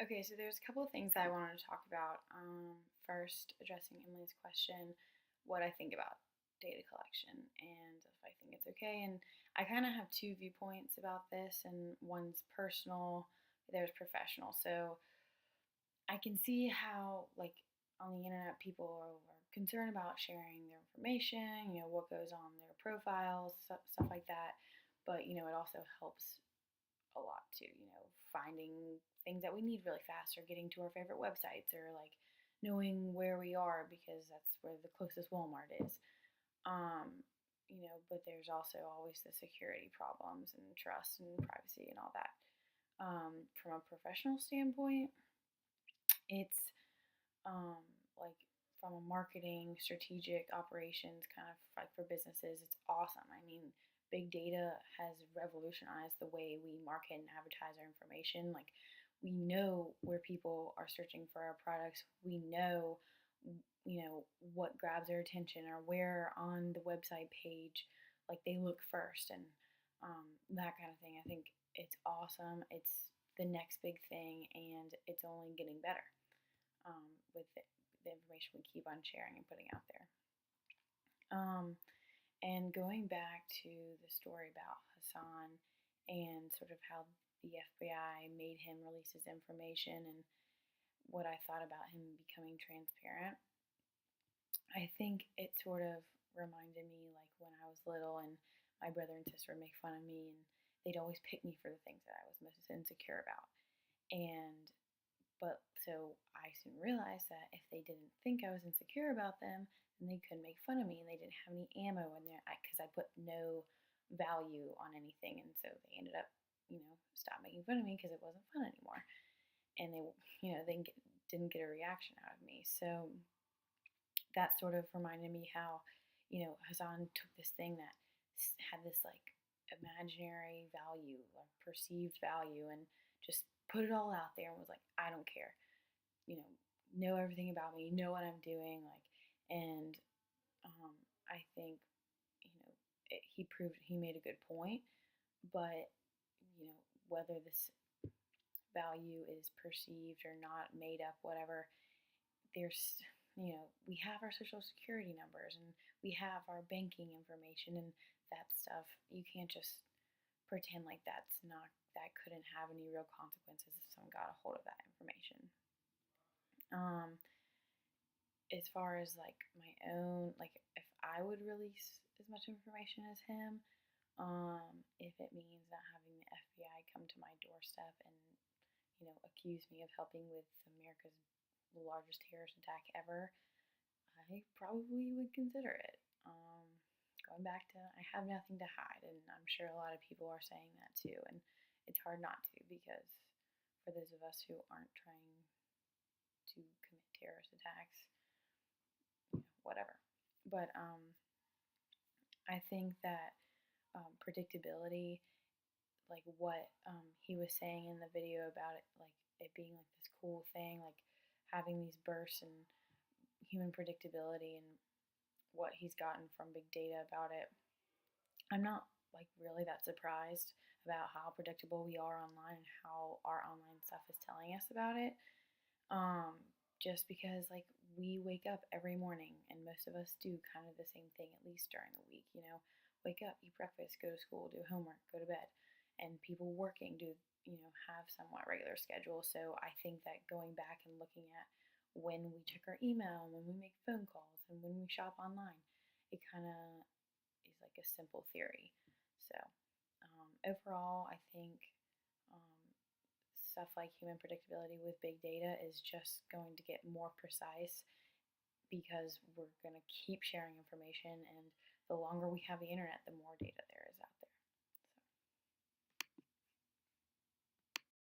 Okay, so there's a couple of things that I wanted to talk about. First, addressing Emily's question, what I think about data collection and if I think it's okay. And I kind of have two viewpoints about this, and one's personal, there's professional. So I can see how, like, on the internet, people are concerned about sharing their information, what goes on their profiles, stuff like that. But, it also helps a lot too, finding things that we need really fast or getting to our favorite websites or like knowing where we are because that's where the closest Walmart is. Um, but there's also always the security problems and trust and privacy and all that. From a professional standpoint, it's um, like from a marketing, strategic operations kind of like for businesses, it's awesome. I mean, big data has revolutionized the way we market and advertise our information. Like, we know where people are searching for our products. We know, what grabs their attention or where on the website page, like they look first and that kind of thing. I think it's awesome. It's the next big thing, and it's only getting better with the information we keep on sharing and putting out there. Um, and going back to the story about Hassan and sort of how the FBI made him release his information and what I thought about him becoming transparent, I think it sort of reminded me like when I was little and my brother and sister would make fun of me and they'd always pick me for the things that I was most insecure about. And But so I soon realized that if they didn't think I was insecure about them, then they couldn't make fun of me, and they didn't have any ammo in there because I put no value on anything, and so they ended up, stop making fun of me because it wasn't fun anymore, and they didn't get a reaction out of me. So that sort of reminded me how, Hassan took this thing that had this like imaginary value or perceived value and just put it all out there and was like, I don't care, you know everything about me, know what I'm doing, like, and um, I think he proved he made a good point, but whether this value is perceived or not, made up, whatever, there's we have our social security numbers and we have our banking information and that stuff. You can't just pretend like that couldn't have any real consequences if someone got a hold of that information. Um, as far as like my own, like if I would release as much information as him, if it means not having the FBI come to my doorstep and accuse me of helping with America's largest terrorist attack ever, I probably would consider it. Going back to, I have nothing to hide, and I'm sure a lot of people are saying that too, and it's hard not to because for those of us who aren't trying to commit terrorist attacks, whatever. But I think that predictability, like what he was saying in the video about it, like it being like this cool thing, like having these bursts and human predictability and what he's gotten from big data about it. I'm not like really that surprised about how predictable we are online and how our online stuff is telling us about it. Um, just because like we wake up every morning and most of us do kind of the same thing at least during the week, wake up, eat breakfast, go to school, do homework, go to bed. And people working do, have somewhat regular schedules. So I think that going back and looking at when we check our email, when we make phone calls, and when we shop online, it kind of is like a simple theory. So overall, I think um, stuff like human predictability with big data is just going to get more precise because we're going to keep sharing information, and the longer we have the internet, the more data there